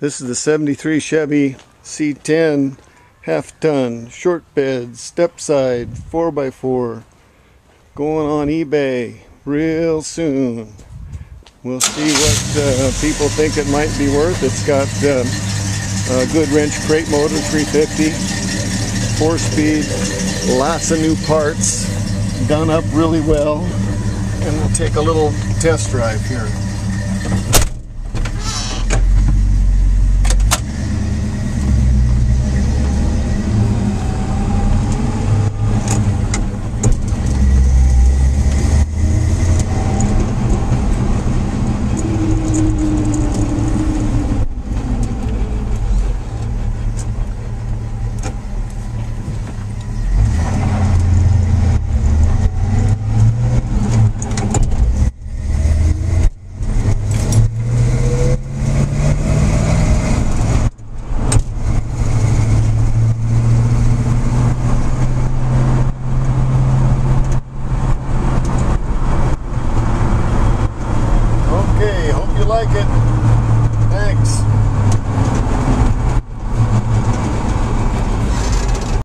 This is the 73 Chevy C10 half-ton short bed stepside 4x4 going on eBay real soon. We'll see what people think it might be worth. It's got a Goodwrench crate motor, 350, 4-speed, lots of new parts, done up really well, and we'll take a little test drive here.